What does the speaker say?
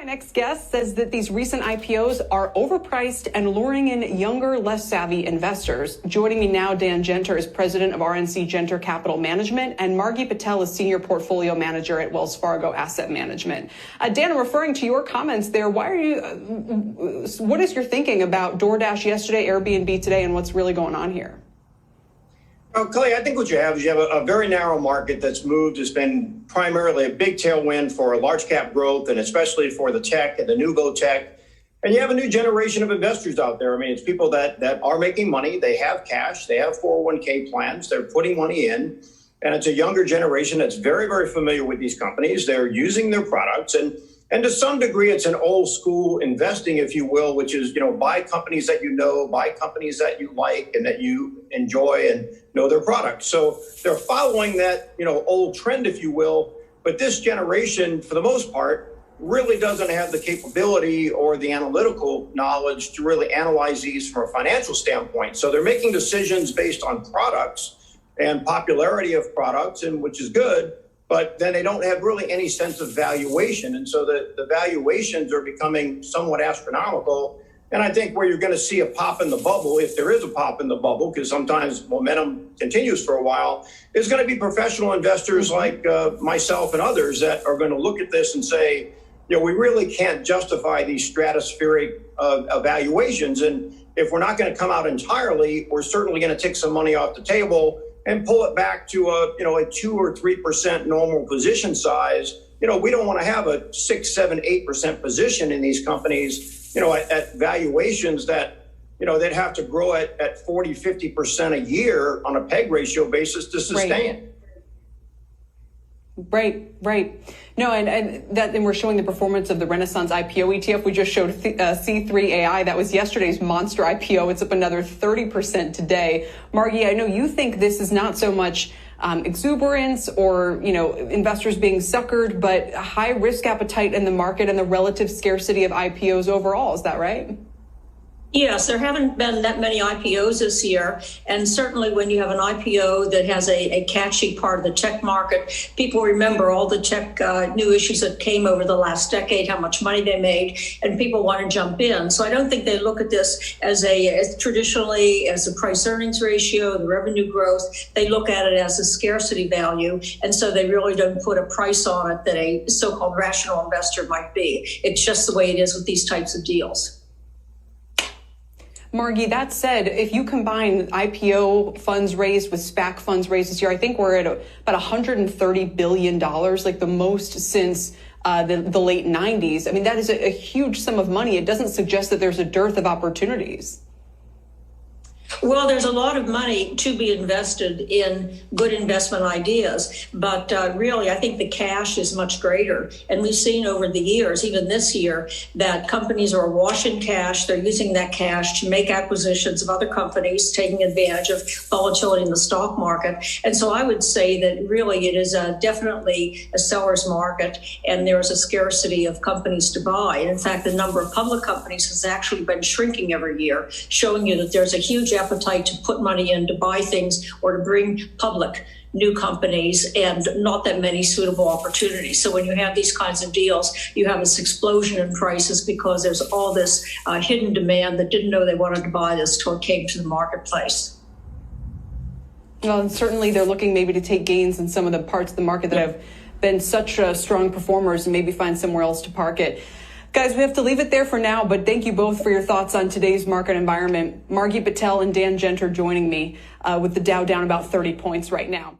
Next guest says that these recent IPOs are overpriced and luring in younger, less savvy investors. Joining me now, Dan Genter is president of RNC Genter Capital Management, and Margie Patel is senior portfolio manager at Wells Fargo Asset Management. Dan, I'm referring to your comments there. What is your thinking about DoorDash yesterday, Airbnb today, and what's really going on here? Well, Clay, I think what you have is a very narrow market that's moved. Has been primarily a big tailwind for large cap growth, and especially for the tech and the nouveau tech. And you have a new generation of investors out there. I mean, it's people that are making money. They have cash. They have 401k plans. They're putting money in. And it's a younger generation that's very, very familiar with these companies. They're using their products. And to some degree, it's an old school investing, if you will, which is, buy companies that you know, buy companies that you like and that you enjoy and know their products. So they're following that, old trend, if you will. But this generation, for the most part, really doesn't have the capability or the analytical knowledge to really analyze these from a financial standpoint. So they're making decisions based on products and popularity of products, and which is good. But then they don't have really any sense of valuation. And so the valuations are becoming somewhat astronomical. And I think where you're going to see a pop in the bubble, if there is a pop in the bubble, because sometimes momentum continues for a while, is going to be professional investors like myself and others that are going to look at this and say, we really can't justify these stratospheric valuations. And if we're not going to come out entirely, we're certainly going to take some money off the table and pull it back to a 2 or 3% normal position size. We don't want to have a 6, 7, 8% position in these companies, at valuations that, they'd have to grow at 40, 50% a year on a PEG ratio basis to sustain. Right. No, and we're showing the performance of the Renaissance IPO ETF. We just showed C3AI. That was yesterday's monster IPO. It's up another 30% today. Margie, I know you think this is not so much exuberance or, investors being suckered, but high risk appetite in the market and the relative scarcity of IPOs overall. Is that right? Yes, there haven't been that many IPOs this year. And certainly when you have an IPO that has a catchy part of the tech market, people remember all the tech new issues that came over the last decade, how much money they made, and people want to jump in. So I don't think they look at this as traditionally as a price earnings ratio, the revenue growth. They look at it as a scarcity value. And so they really don't put a price on it that a so-called rational investor might be. It's just the way it is with these types of deals. Margie, that said, if you combine IPO funds raised with SPAC funds raised this year, I think we're at about $130 billion, like the most since the late 90s. I mean, that is a huge sum of money. It doesn't suggest that there's a dearth of opportunities. Well, there's a lot of money to be invested in good investment ideas, but really, I think the cash is much greater. And we've seen over the years, even this year, that companies are awash in cash. They're using that cash to make acquisitions of other companies, taking advantage of volatility in the stock market. And so I would say that really it is definitely a seller's market, and there is a scarcity of companies to buy. And in fact, the number of public companies has actually been shrinking every year, showing you that there's a huge appetite to put money in to buy things or to bring public new companies and not that many suitable opportunities. So when you have these kinds of deals, you have this explosion in prices because there's all this hidden demand that didn't know they wanted to buy this till it came to the marketplace. Well, and certainly they're looking maybe to take gains in some of the parts of the market that have been such strong performers and maybe find somewhere else to park it. Guys, we have to leave it there for now, but thank you both for your thoughts on today's market environment. Margie Patel and Dan Genter joining me with the Dow down about 30 points right now.